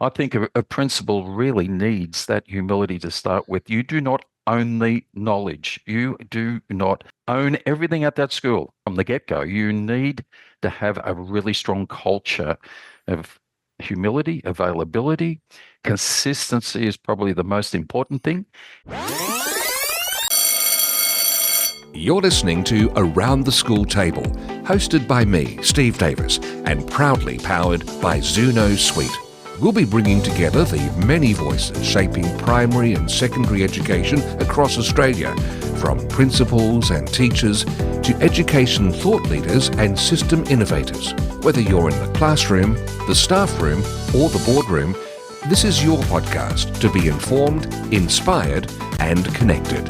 I think a principal really needs that humility to start with. You do not own the knowledge. You do not own everything at that school from the get-go. You need to have a really strong culture of humility, availability. Consistency is probably the most important thing. You're listening to Around the School Table, hosted by me, Steve Davis, and proudly powered by Zuno Suite. We'll be bringing together the many voices shaping primary and secondary education across Australia, from principals and teachers to education thought leaders and system innovators. Whether you're in the classroom, the staff room, or the boardroom, this is your podcast to be informed, inspired, and connected.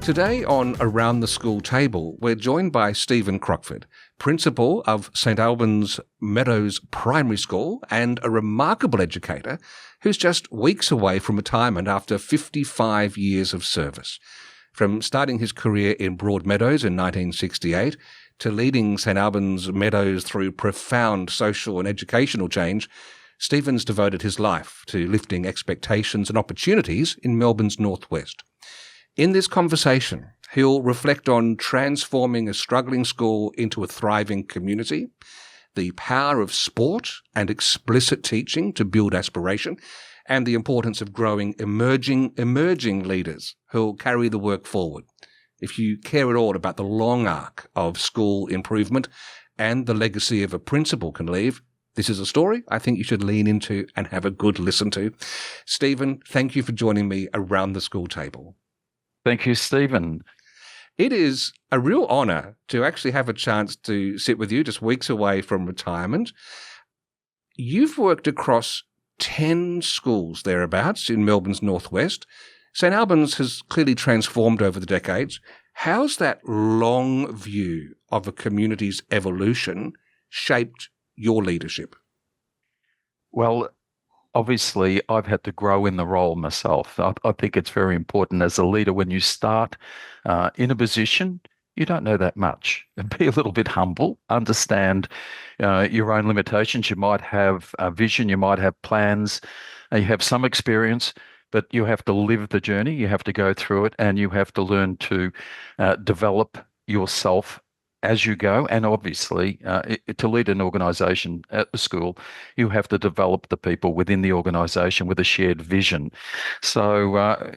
Today on Around the School Table, we're joined by Stephen Crockford, Principal of St Albans Meadows Primary School and a remarkable educator who's just weeks away from retirement after 55 years of service. From starting his career in Broadmeadows in 1968 to leading St Albans Meadows through profound social and educational change, Stephen's devoted his life to lifting expectations and opportunities in Melbourne's northwest. In this conversation, he'll reflect on transforming a struggling school into a thriving community, the power of sport and explicit teaching to build aspiration, and the importance of growing emerging leaders who'll carry the work forward. If you care at all about the long arc of school improvement and the legacy of a principal can leave, this is a story I think you should lean into and have a good listen to. Stephen, thank you for joining me around the school table. Thank you, Stephen. It is a real honour to actually have a chance to sit with you just weeks away from retirement. You've worked across 10 schools thereabouts in Melbourne's northwest. St Albans has clearly transformed over the decades. How's that long view of a community's evolution shaped your leadership? Well, obviously, I've had to grow in the role myself. I think it's very important as a leader when you start in a position, you don't know that much. Be a little bit humble, understand your own limitations. You might have a vision, you might have plans, you have some experience, but you have to live the journey, you have to go through it, and you have to learn to develop yourself as you go. And obviously, to lead an organisation at the school, you have to develop the people within the organisation with a shared vision. So,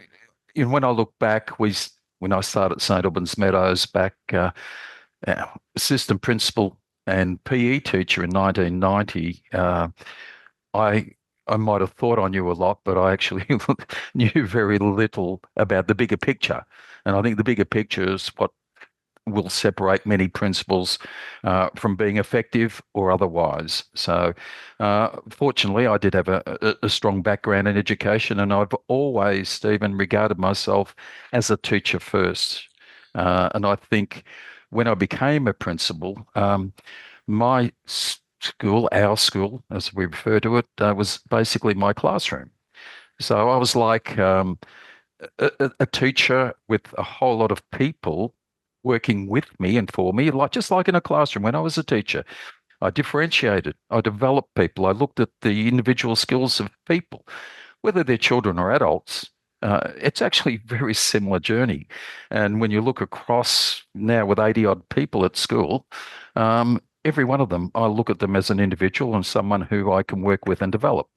when I look back, when I started St Albans Meadows back, assistant principal and PE teacher in 1990, I might have thought I knew a lot, but I actually knew very little about the bigger picture. And I think the bigger picture is what will separate many principals from being effective or otherwise. So fortunately, I did have a strong background in education, and I've always, Stephen, regarded myself as a teacher first. And I think when I became a principal, my school, our school, as we refer to it, was basically my classroom. So I was like a teacher with a whole lot of people working with me and for me, just like in a classroom when I was a teacher. I differentiated, I developed people, I looked at the individual skills of people, whether they're children or adults. It's actually a very similar journey. And when you look across now with 80 odd people at school, every one of them, I look at them as an individual and someone who I can work with and develop.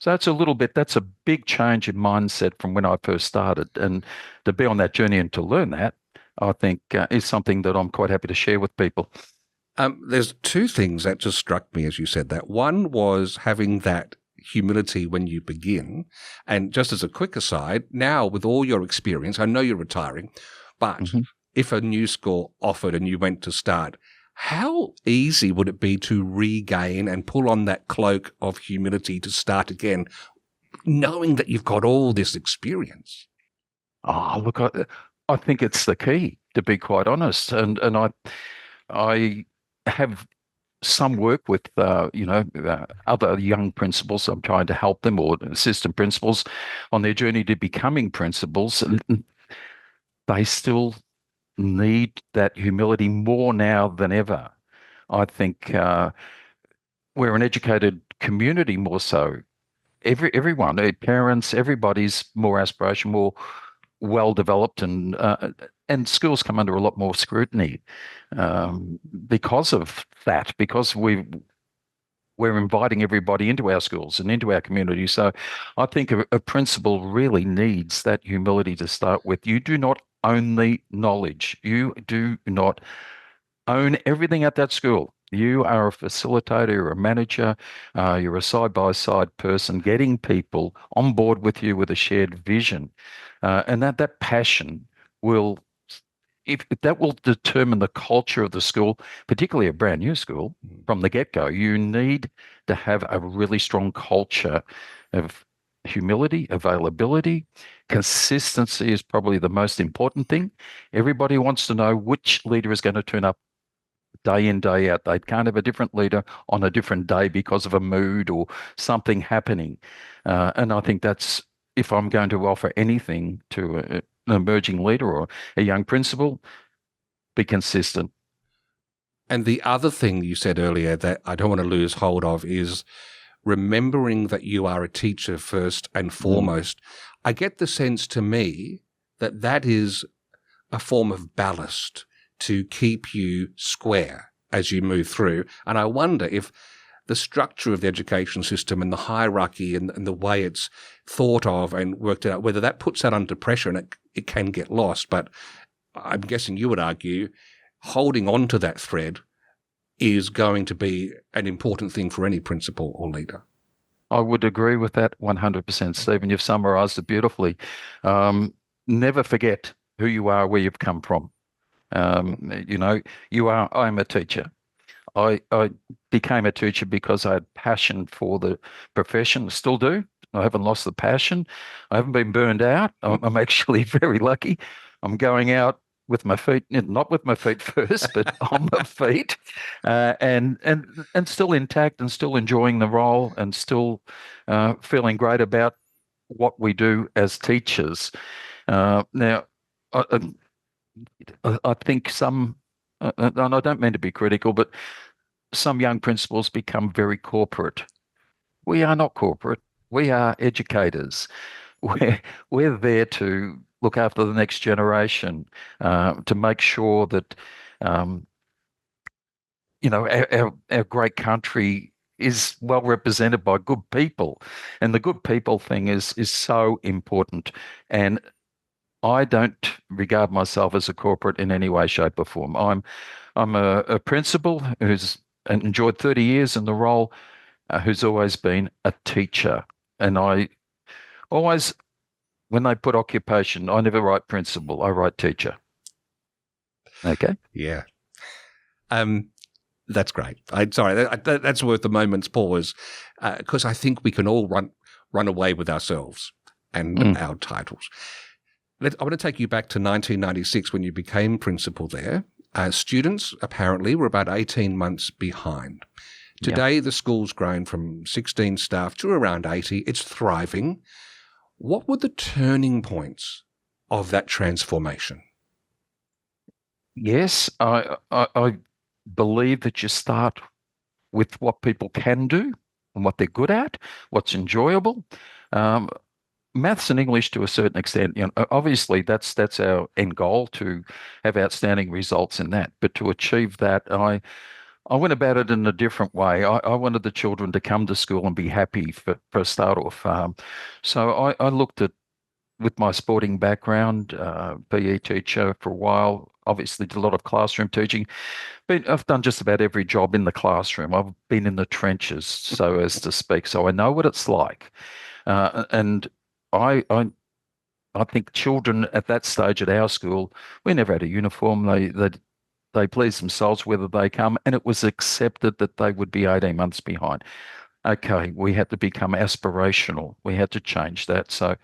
So that's a big change in mindset from when I first started. And to be on that journey and to learn that, I think is something that I'm quite happy to share with people. There's two things that just struck me as you said that. One was having that humility when you begin. And just as a quick aside, now with all your experience, I know you're retiring, but if a new school offered and you went to start, how easy would it be to regain and pull on that cloak of humility to start again, knowing that you've got all this experience? Oh, look, I think it's the key, to be quite honest. And I have some work with other young principals. I'm trying to help them, or assistant principals, on their journey to becoming principals. And they still need that humility more now than ever. I think we're an educated community more so. Everyone, parents, everybody's more aspirational, more well developed, and schools come under a lot more scrutiny because of that, because we're inviting everybody into our schools and into our community. So I think a principal really needs that humility to start with. You do not own the knowledge. You do not own everything at that school. You are a facilitator, you're a manager, you're a side-by-side person, getting people on board with you with a shared vision. And that passion will, if that will determine the culture of the school, particularly a brand new school from the get-go. You need to have a really strong culture of humility, availability. Consistency is probably the most important thing. Everybody wants to know which leader is going to turn up day in, day out. They can't have a different leader on a different day because of a mood or something happening. And I think that's, if I'm going to offer anything to an emerging leader or a young principal, be consistent. And the other thing you said earlier that I don't want to lose hold of is remembering that you are a teacher first and foremost. I get the sense to me that that is a form of ballast to keep you square as you move through. And I wonder if the structure of the education system and the hierarchy and the way it's thought of and worked out, whether that puts that under pressure and it can get lost. But I'm guessing you would argue holding on to that thread is going to be an important thing for any principal or leader. I would agree with that 100%, Stephen. You've summarized it beautifully. Never forget who you are, where you've come from. I'm a teacher. I became a teacher because I had passion for the profession. Still do. I haven't lost the passion. I haven't been burned out. I'm actually very lucky. I'm going out with my feet, not with my feet first, but on my feet, and still intact and still enjoying the role and still feeling great about what we do as teachers. Now, I think and I don't mean to be critical, but some young principals become very corporate. We are not corporate. We are educators. We're there to look after the next generation, to make sure that um, our great country is well represented by good people, and the good people thing is so important. And I don't regard myself as a corporate in any way, shape, or form. I'm a principal who's enjoyed 30 years in the role, who's always been a teacher. And I always, when they put occupation, I never write principal, I write teacher. Okay? Yeah. That's great. Sorry, that's worth a moment's pause because I think we can all run away with ourselves and our titles. I want to take you back to 1996 when you became principal there. Students apparently were about 18 months behind. Today, the school's grown from 16 staff to around 80. It's thriving. What were the turning points of that transformation? Yes, I believe that you start with what people can do and what they're good at, what's enjoyable. Maths and English to a certain extent, obviously that's our end goal, to have outstanding results in that. But to achieve that, I went about it in a different way. I wanted the children to come to school and be happy for a start off. So I looked at, with my sporting background, PE teacher for a while, obviously did a lot of classroom teaching. But I've done just about every job in the classroom. I've been in the trenches, so as to speak. So I know what it's like. And I think children at that stage at our school, we never had a uniform. They pleased themselves whether they come, and it was accepted that they would be 18 months behind. Okay, we had to become aspirational. We had to change that. So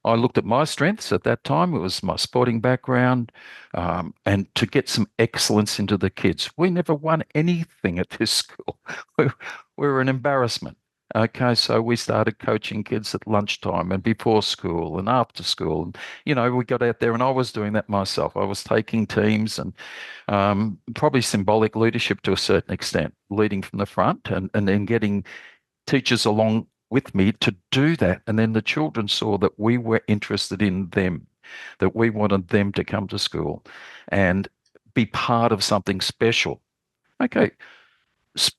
I looked at my strengths at that time. It was my sporting background, and to get some excellence into the kids. We never won anything at this school. We were an embarrassment. Okay, so we started coaching kids at lunchtime and before school and after school. And, we got out there and I was doing that myself. I was taking teams and probably symbolic leadership to a certain extent, leading from the front and then getting teachers along with me to do that. And then the children saw that we were interested in them, that we wanted them to come to school and be part of something special. Okay,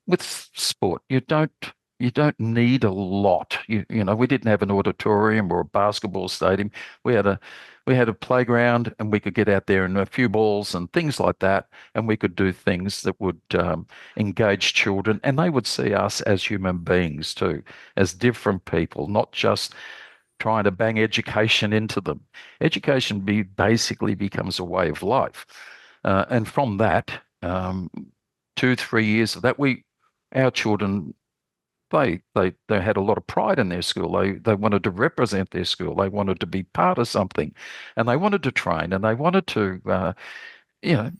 with sport, you don't need a lot. We didn't have an auditorium or a basketball stadium. We had a playground, and we could get out there and a few balls and things like that, and we could do things that would engage children, and they would see us as human beings too, as different people, not just trying to bang education into them. Education basically becomes a way of life, and from that. 2, 3 years of that, our children, they had a lot of pride in their school. They wanted to represent their school. They wanted to be part of something, and they wanted to train, and they wanted to, you know,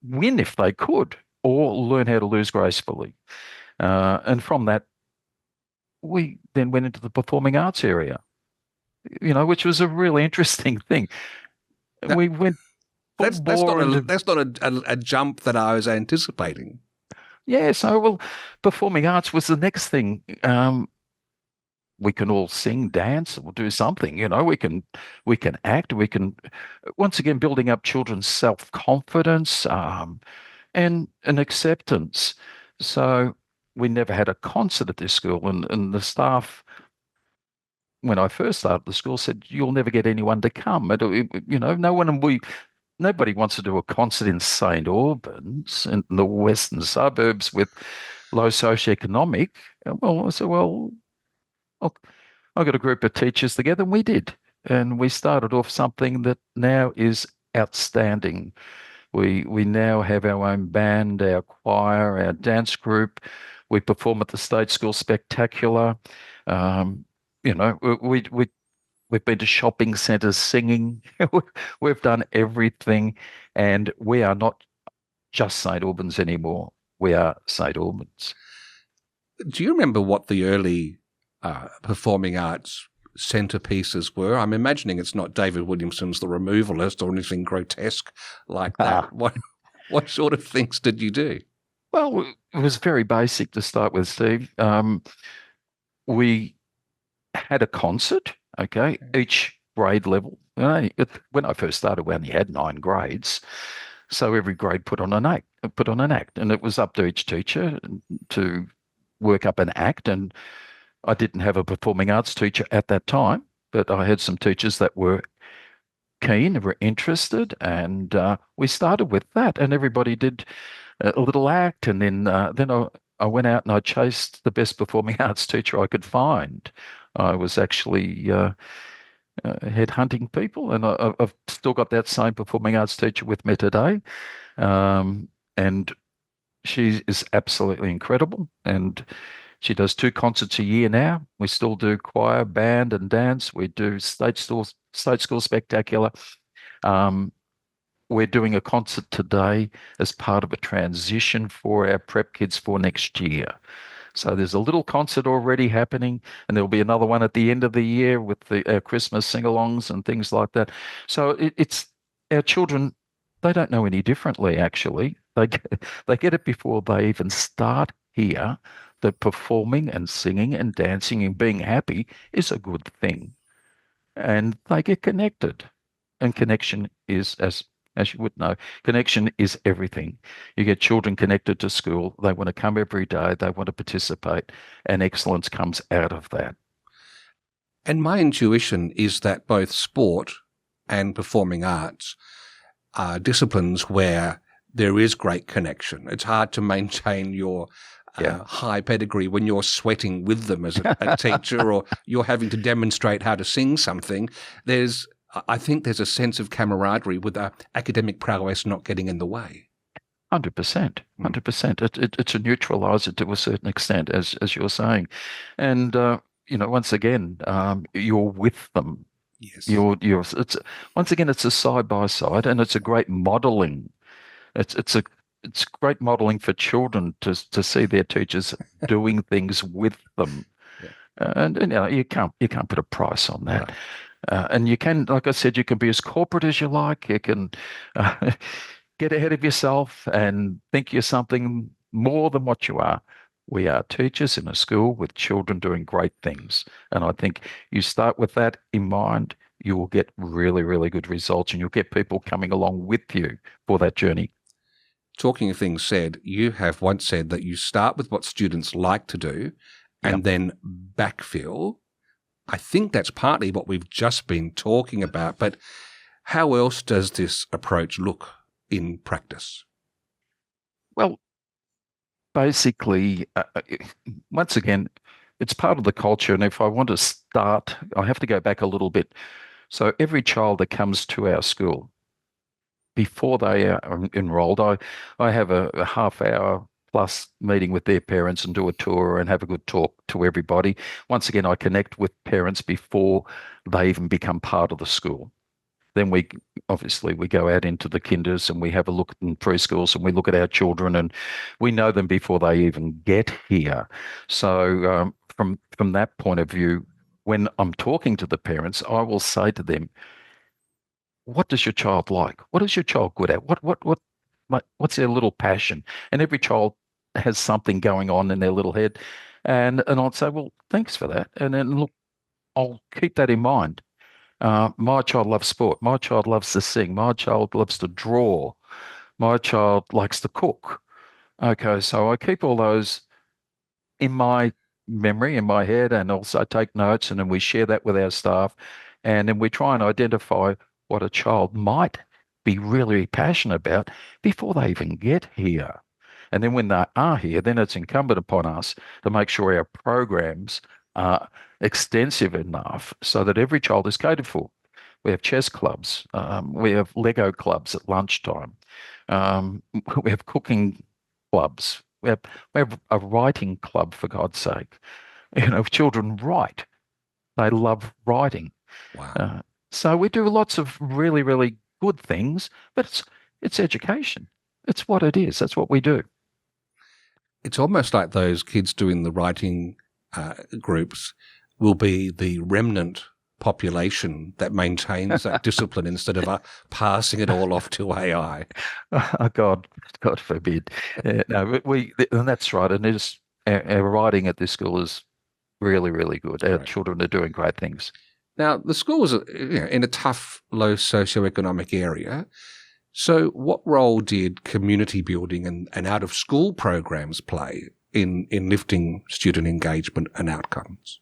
win if they could, or learn how to lose gracefully. And from that, we then went into the performing arts area, which was a really interesting thing. Now, We went full that's not bore into a jump that I was anticipating. yeah. So well, performing arts was the next thing. We can all sing, dance, or do something. We can act. We can once again building up children's self-confidence and acceptance. So we never had a concert at this school, and the staff, when I first started the school, said you'll never get anyone to come. No one nobody wants to do a concert in St. Albans in the western suburbs with low socio-economic. Well, I said, well, I'll, I got a group of teachers together, and we did. And we started off something that now is outstanding. We now have our own band, our choir, our dance group. We perform at the State School Spectacular. Um, we've been to shopping centres singing. We've done everything, and we are not just St. Albans anymore. We are St. Albans. Do you remember what the early performing arts centerpieces were? I'm imagining it's not David Williamson's The Removalist or anything grotesque like that. What sort of things did you do? Well, it was very basic to start with, Steve. We had a concert, okay, each grade level. When I first started, we only had 9 grades. So every grade put on an act, and it was up to each teacher to work up an act. And I didn't have a performing arts teacher at that time, but I had some teachers that were keen, were interested, and we started with that. And everybody did a little act, and then I went out and I chased the best performing arts teacher I could find. I was actually headhunting people, and I've still got that same performing arts teacher with me today. And she is absolutely incredible. And she does 2 concerts a year now. We still do choir, band, and dance. We do State School Spectacular. We're doing a concert today as part of a transition for our prep kids for next year. So there's a little concert already happening, and there'll be another one at the end of the year with our Christmas sing-alongs and things like that. So it's our children, they don't know any differently, actually. They get it before they even start here, that performing and singing and dancing and being happy is a good thing. And they get connected. And connection is, as you would know, connection is everything. You get children connected to school. They want to come every day. They want to participate, and excellence comes out of that. And my intuition is that both sport and performing arts are disciplines where there is great connection. It's hard to maintain your high pedigree when you're sweating with them as a teacher, or you're having to demonstrate how to sing something. I think there's a sense of camaraderie with academic prowess not getting in the way. 100%. 100%. It's a neutralizer to a certain extent, as you're saying. And, once again, you're with them. Yes. Once again, it's a side by side, and it's a great modeling. It's it's great modeling for children to see their teachers doing things with them. Yeah. And you can't put a price on that. Right. And you can, like I said, you can be as corporate as you like. You can uh, get ahead of yourself and think you're something more than what you are. We are teachers in a school with children doing great things. And I think you start with that in mind, you will get really, really good results and you'll get people coming along with you for that journey. Talking of things said, you have once said that you start with what students like to do Yeah. and then backfill. I think that's partly what we've just been talking about, but how else does this approach look in practice? Well, basically, once again, it's part of the culture. And if I want to start, I have to go back a little bit. So every child that comes to our school, before they are enrolled, I have a half hour plus meeting with their parents and do a tour and have a good talk to everybody. Once again, I connect with parents before they even become part of the school. Then we obviously we go out into the kinders and we have a look in preschools and we look at our children and we know them before they even get here. So from that point of view, when I'm talking to the parents, I will say to them, "What does your child like? What is your child good at? What's their little passion?" And every child has something going on in their little head, and I'll say, "Well, thanks for that," and then look, I'll keep that in mind. My child loves sport. My child loves to sing. My child loves to draw. My child likes to cook. Okay, so I keep all those in my memory, in my head, and also take notes, and then we share that with our staff. And then we try and identify what a child might be really passionate about before they even get here. And then when they are here, then it's incumbent upon us to make sure our programs are extensive enough so that every child is catered for. We have chess clubs. We have Lego clubs at lunchtime. We have cooking clubs. We have a writing club, for God's sake. Children write. They love writing. Wow. So we do lots of really, really good things, but it's education. It's what it is. That's what we do. It's almost like those kids doing the writing groups will be the remnant population that maintains that discipline instead of passing it all off to AI. Oh, God forbid. No, and that's right. And our writing at this school is really, really good. Our Right. children are doing great things. Now, the school is in a tough, low socio-economic area. So what role did community building and out-of-school programs play in lifting student engagement and outcomes?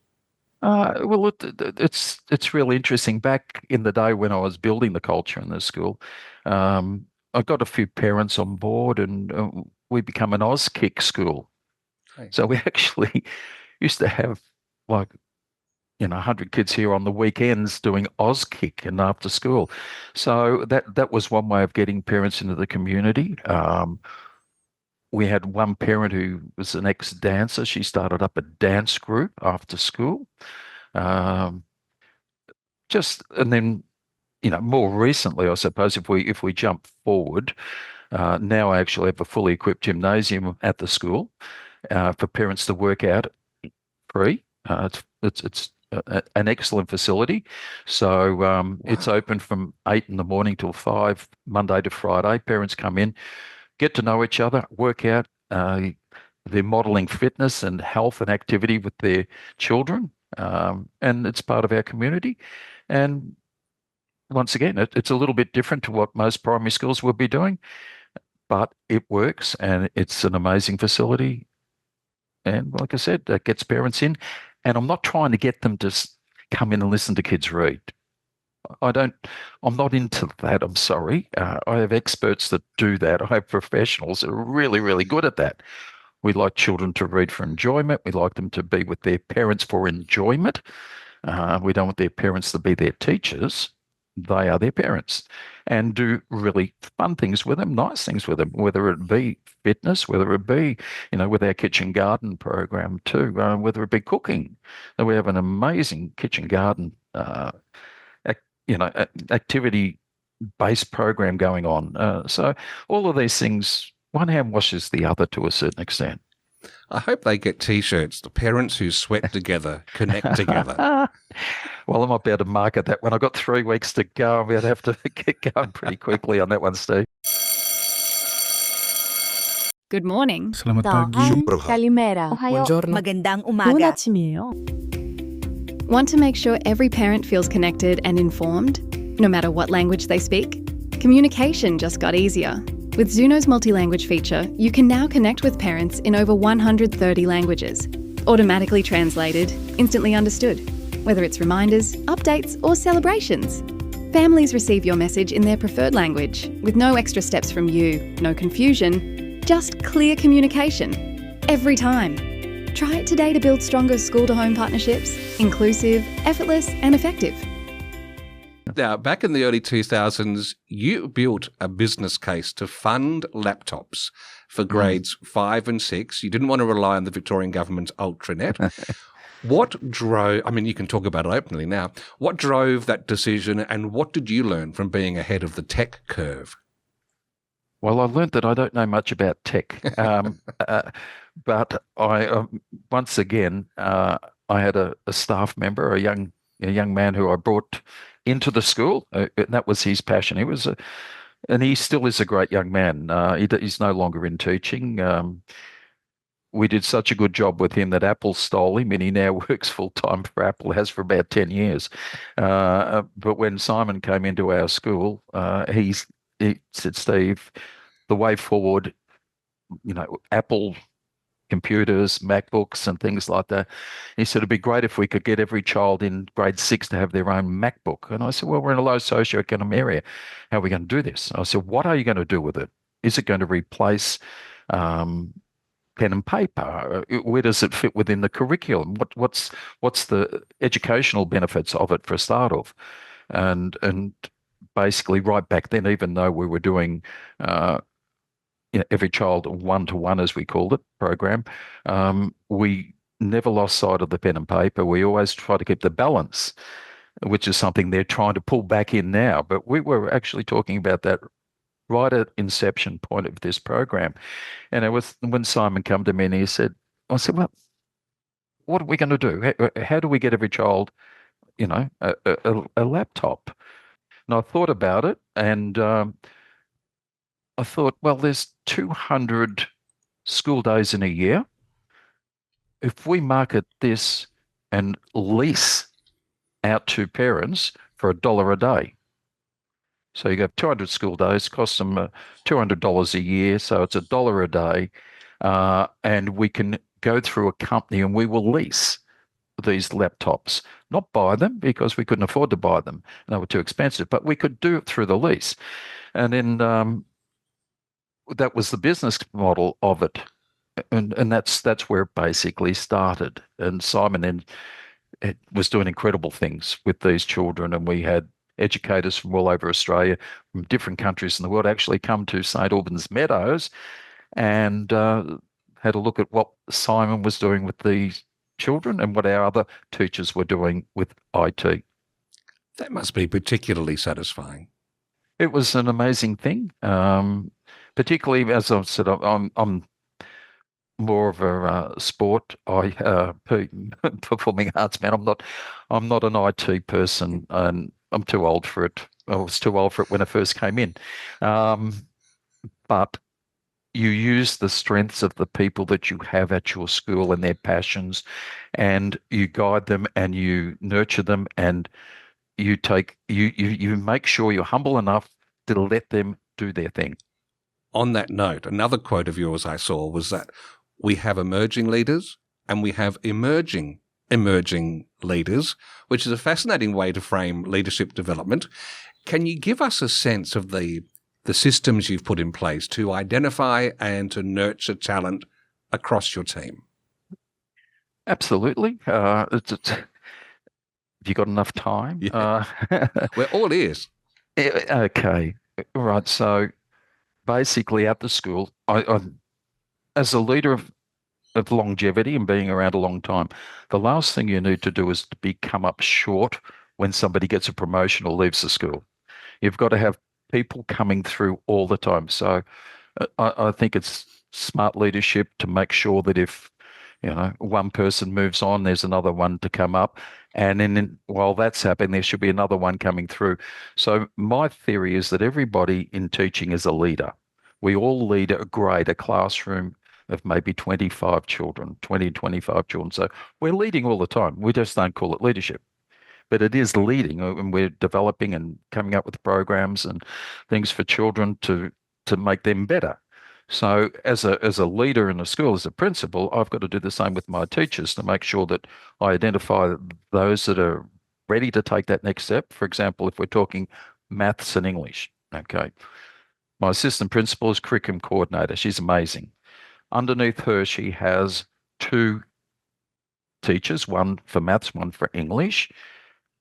Well, it's really interesting. Back in the day when I was building the culture in the school, I got a few parents on board, and we become an Auskick school. Okay. So we actually used to have like 100 kids here on the weekends doing Auskick and after school. So that was one way of getting parents into the community. We had one parent who was an ex-dancer. She started up a dance group after school. Um, and then more recently, I suppose if we jump forward, now I actually have a fully equipped gymnasium at the school for parents to work out free. It's an excellent facility. So it's Wow. open from 8 in the morning till 5, Monday to Friday. Parents come in, get to know each other, work out. They're modeling fitness and health and activity with their children, and it's part of our community. And once again, it's a little bit different to what most primary schools will be doing, but it works and it's an amazing facility. And like I said, that gets parents in. And I'm not trying to get them to come in and listen to kids read. I don't, I'm not into that. I'm sorry. I have experts that do that. I have professionals that are really, really good at that. We like children to read for enjoyment. We like them to be with their parents for enjoyment. We don't want their parents to be their teachers. They are their parents and do really fun things with them, nice things with them, whether it be fitness, whether it be, with our kitchen garden program too, whether it be cooking. And we have an amazing kitchen garden, activity based program going on. So all of these things one hand washes the other to a certain extent. I hope they get T-shirts. The parents who sweat together connect together. Well, I might be able to market that when I've got 3 weeks to go. I'll have to get going pretty quickly on that one, Steve. Good morning. Selamat pagi. Kalimera. Buongiorno. Magandang 좋은 umaga. 아침이에요. Want to make sure every parent feels connected and informed, no matter what language they speak? Communication just got easier. With Zuno's multi-language feature, you can now connect with parents in over 130 languages, automatically translated, instantly understood, whether it's reminders, updates, or celebrations. Families receive your message in their preferred language, with no extra steps from you, no confusion, just clear communication. Every time. Try it today to build stronger school-to-home partnerships, inclusive, effortless, and effective. Now, back in the early 2000s, you built a business case to fund laptops for grades 5 and 6. You didn't want to rely on the Victorian government's Ultranet. What drove, I mean, you can talk about it openly now, what drove that decision and what did you learn from being ahead of the tech curve? Well, I learned that I don't know much about tech, but I once again I had a staff member, a young man who I brought into the school, and that was his passion. And he still is a great young man. He's no longer in teaching. We did such a good job with him that Apple stole him, and he now works full time for Apple. Has for about 10 years. But when Simon came into our school, he said, "Steve, the way forward, Apple computers, MacBooks and things like that." He said, "It'd be great if we could get every child in grade 6 to have their own MacBook." And I said, "Well, we're in a low socio-economic area. How are we going to do this?" I said, "What are you going to do with it? Is it going to replace pen and paper? Where does it fit within the curriculum? What's the educational benefits of it for a start off?" And basically right back then, even though we were doing every child one-to-one, as we called it, program, we never lost sight of the pen and paper. We always try to keep the balance, which is something they're trying to pull back in now. But we were actually talking about that right at inception point of this program. And it was when Simon came to me and I said, "Well, what are we going to do? How do we get every child, a laptop?" And I thought about it, and I thought, well, there's 200 school days in a year. If we market this and lease out to parents for $1 a day, so you have 200 school days, costs them $200 a year, so it's $1 a day, and we can go through a company and we will lease these laptops, not buy them because we couldn't afford to buy them; they were too expensive. But we could do it through the lease, and then that was the business model of it, and that's where it basically started. And Simon then was doing incredible things with these children, and we had educators from all over Australia, from different countries in the world, actually come to St Albans Meadows and had a look at what Simon was doing with these children and what our other teachers were doing with IT. That must be particularly satisfying. It was an amazing thing. Particularly, as I've said, I'm more of a sport, performing arts man. I'm not an IT person, and I'm too old for it. I was too old for it when I first came in. But you use the strengths of the people that you have at your school and their passions, and you guide them and you nurture them, and you make sure you're humble enough to let them do their thing. On that note, another quote of yours I saw was that we have emerging leaders and we have emerging leaders, which is a fascinating way to frame leadership development. Can you give us a sense of the systems you've put in place to identify and to nurture talent across your team? Absolutely. Have you got enough time? Yeah. We're all ears. Okay. Right. So basically at the school, I as a leader of longevity and being around a long time, the last thing you need to do is to come up short when somebody gets a promotion or leaves the school. You've got to have people coming through all the time. So I think it's smart leadership to make sure that if, one person moves on, there's another one to come up. And then while that's happening, there should be another one coming through. So my theory is that everybody in teaching is a leader. We all lead a grade, a classroom of maybe 25 children, 20, 25 children. So we're leading all the time. We just don't call it leadership, but it is leading, and we're developing and coming up with programs and things for children to make them better. So as a leader in a school, as a principal, I've got to do the same with my teachers to make sure that I identify those that are ready to take that next step. For example, if we're talking maths and English, okay, my assistant principal is curriculum coordinator. She's amazing. Underneath her, she has two teachers, one for maths, one for English.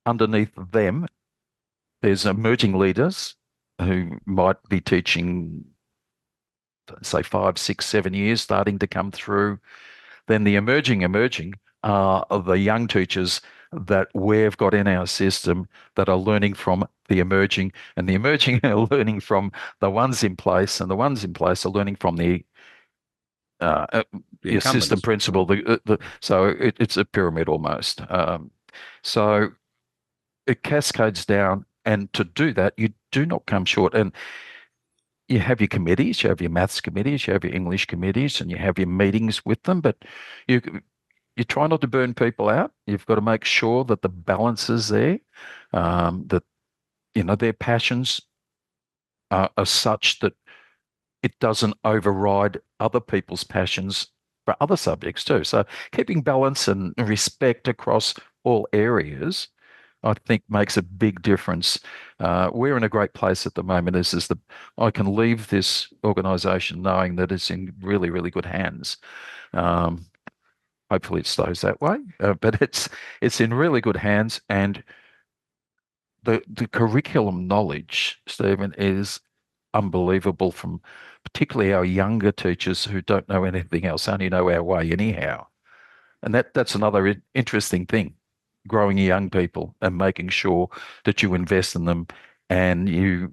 Underneath them, there's emerging leaders who might be teaching, say, 5, 6, 7 years, starting to come through. Then the emerging are the young teachers that we've got in our system that are learning from the emerging, and the emerging are learning from the ones in place, and the ones in place are learning from the assistant principal. So it's a pyramid almost. So it cascades down, and to do that, you do not come short. And you have your committees, you have your maths committees, you have your English committees, and you have your meetings with them, but you try not to burn people out. You've got to make sure that the balance is there, that their passions are such that it doesn't override other people's passions for other subjects too. So keeping balance and respect across all areas, I think, makes a big difference. We're in a great place at the moment. I can leave this organisation knowing that it's in really, really good hands. Hopefully it stays that way, but it's in really good hands. And the curriculum knowledge, Stephen, is unbelievable, from particularly our younger teachers who don't know anything else, only know our way anyhow. And that's another interesting thing, growing young people and making sure that you invest in them and you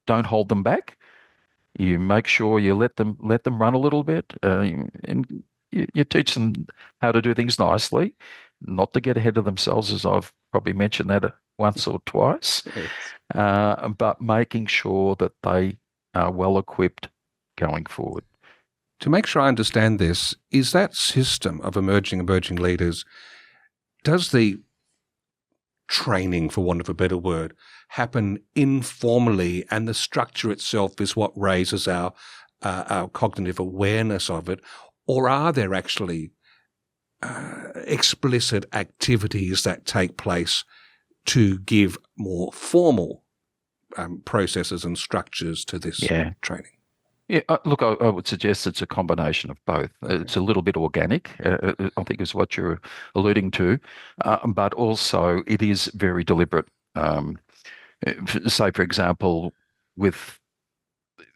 don't hold them back. You make sure you let them run a little bit, and you teach them how to do things nicely, not to get ahead of themselves, as I've probably mentioned that once or twice, but making sure that they are well equipped going forward. To make sure I understand this, is that system of emerging leaders, does the training, for want of a better word, happen informally, and the structure itself is what raises our cognitive awareness of it? Or are there actually explicit activities that take place to give more formal processes and structures to this training? Yeah, look, I would suggest it's a combination of both. It's a little bit organic, I think is what you're alluding to, but also it is very deliberate. Say, for example, with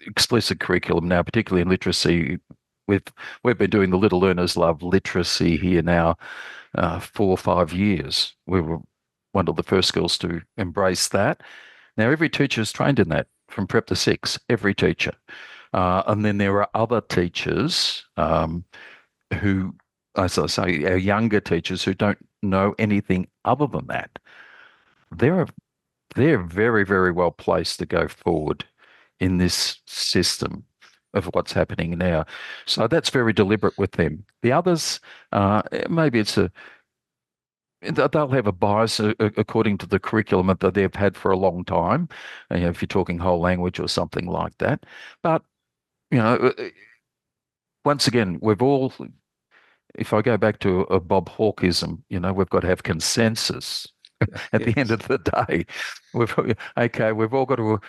explicit curriculum now, particularly in literacy, we've been doing the Little Learners Love literacy here now 4 or 5 years. We were one of the first schools to embrace that. Now, every teacher is trained in that from prep to 6, every teacher. And then there are other teachers who, as I say, our younger teachers who don't know anything other than that. They're very, very well placed to go forward in this system of what's happening now. So that's very deliberate with them. The others, maybe they'll have a bias according to the curriculum that they've had for a long time, if you're talking whole language or something like that. But once again, if I go back to a Bob Hawkeism, we've got to have consensus at the end of the day. We've all got to,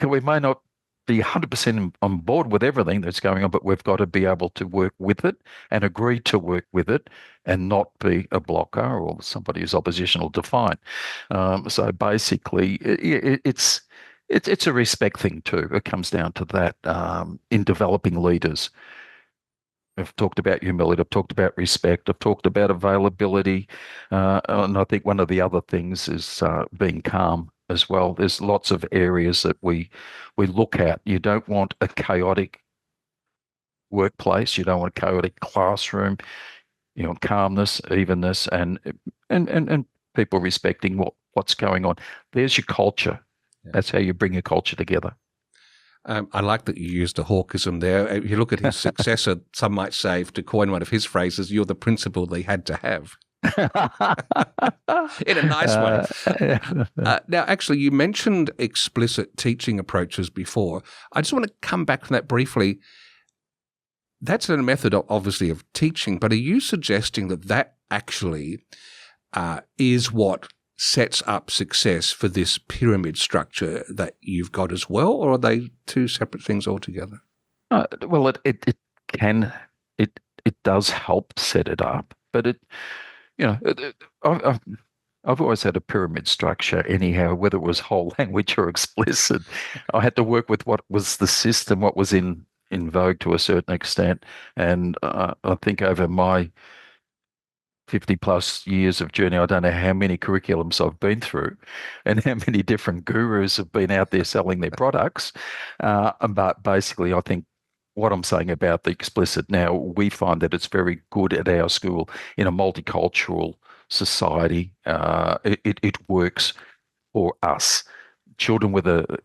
we may not be 100% on board with everything that's going on, but we've got to be able to work with it and agree to work with it and not be a blocker or somebody who's oppositional to fine. So basically, it's a respect thing too. It comes down to that in developing leaders. I've talked about humility. I've talked about respect. I've talked about availability. And I think one of the other things is being calm as well. There's lots of areas that we look at. You don't want a chaotic workplace. You don't want a chaotic classroom. You know, calmness, evenness, and people respecting what's going on. There's your culture. Yeah. That's how you bring your culture together. I like that you used a hawkism there. If you look at his successor, some might say, to coin one of his phrases, you're the principal they had to have. In a nice way. Now, actually, you mentioned explicit teaching approaches before. I just want to come back from that briefly. That's a method, obviously, of teaching, but are you suggesting that actually is what sets up success for this pyramid structure that you've got as well, or are they two separate things altogether? Well, it can, it does help set it up, but I've always had a pyramid structure anyhow, whether it was whole language or explicit. I had to work with what was the system, what was in vogue to a certain extent. And I think over my 50 plus years of journey, I don't know how many curriculums I've been through and how many different gurus have been out there selling their products. But basically, I think what I'm saying about the explicit now, we find that it's very good at our school in a multicultural society. It works for us. Children with a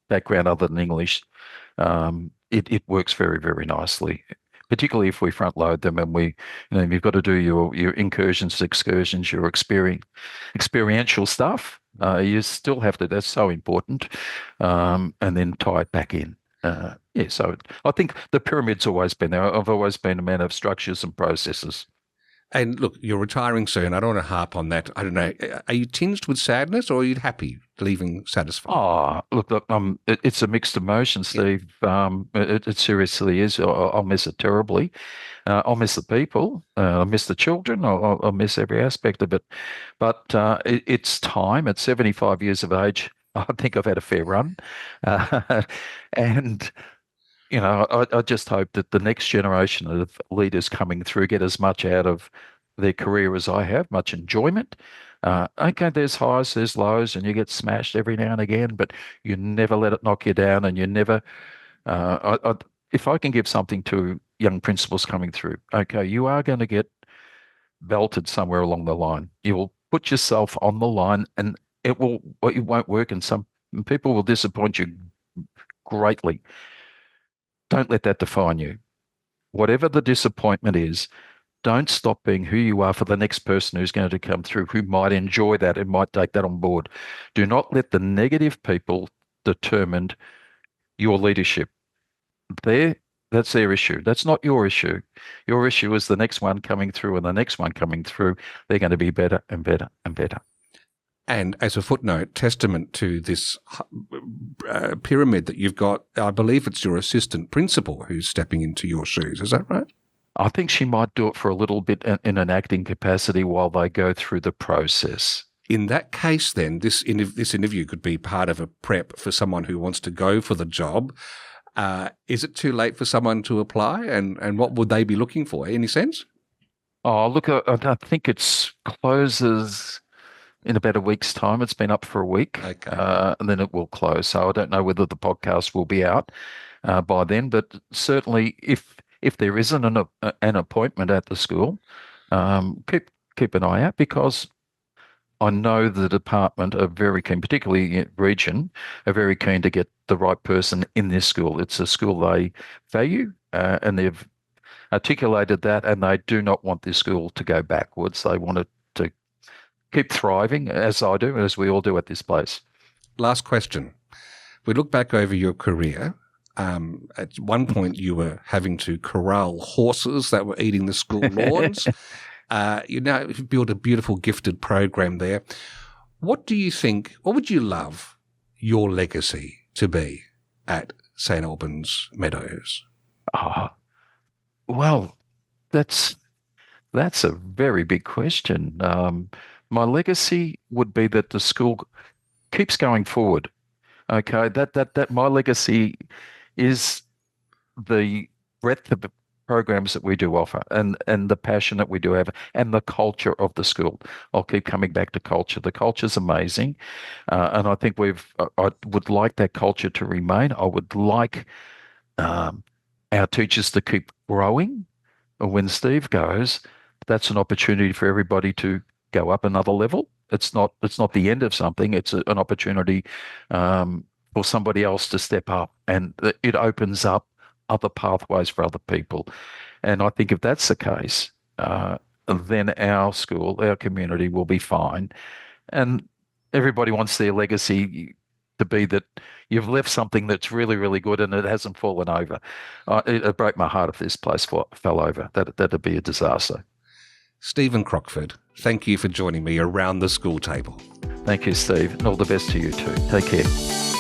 background other than English, it works very, very nicely, particularly if we front load them and you've got to do your incursions, excursions, your experiential stuff. You still have to, that's so important, and then tie it back in. So I think the pyramid's always been there. I've always been a man of structures and processes. And look, you're retiring soon. I don't want to harp on that. I don't know. Are you tinged with sadness, or are you happy leaving satisfied? Oh, look, it's a mixed emotion, Steve. It seriously is. I'll miss it terribly. I'll miss the people. I'll miss the children. I'll miss every aspect of it. But it's time. At 75 years of age, I think I've had a fair run. And I just hope that the next generation of leaders coming through get as much out of their career as I have, much enjoyment. Okay, there's highs, there's lows, and you get smashed every now and again, but you never let it knock you down, and you never. If I can give something to young principals coming through, okay, you are going to get belted somewhere along the line. You will put yourself on the line, and it won't work, and some people will disappoint you greatly. Don't let that define you. Whatever the disappointment is, don't stop being who you are for the next person who's going to come through, who might enjoy that and might take that on board. Do not let the negative people determine your leadership. That's their issue. That's not your issue. Your issue is the next one coming through and the next one coming through. They're going to be better and better and better. And as a footnote, testament to this pyramid that you've got, I believe it's your assistant principal who's stepping into your shoes. Is that right? I think she might do it for a little bit in an acting capacity while they go through the process. In that case, then, this interview could be part of a prep for someone who wants to go for the job. Is it too late for someone to apply? And what would they be looking for? Any sense? Oh, look, I think it closes in about a week's time. It's been up for a week, Okay. And then it will close. So I don't know whether the podcast will be out by then, but certainly if there isn't an appointment at the school, keep an eye out, because I know the department are very keen, particularly region, are very keen to get the right person in this school. It's a school they value, and they've articulated that, and they do not want this school to go backwards. They want it to keep thriving, as I do, as we all do at this place. Last question. We look back over your career. At one point, you were having to corral horses that were eating the school lawns. You've built a beautiful gifted program there. What do you think, what would you love your legacy to be at St. Albans Meadows? Well, that's a very big question. My legacy would be that the school keeps going forward. Okay, that my legacy is the breadth of programs that we do offer, and the passion that we do have, and the culture of the school. I'll keep coming back to culture. The culture's amazing, and I think I would like that culture to remain. I would like our teachers to keep growing. And when Steve goes, that's an opportunity for everybody to go up another level. It's not the end of something. It's an opportunity for somebody else to step up, and it opens up other pathways for other people. And I think if that's the case, then our school, our community will be fine. And everybody wants their legacy to be that you've left something that's really, really good and it hasn't fallen over. It broke my heart if this place fell over. That'd be a disaster. Stephen Crockford, thank you for joining me around the school table. Thank you, Steve, and all the best to you too. Take care.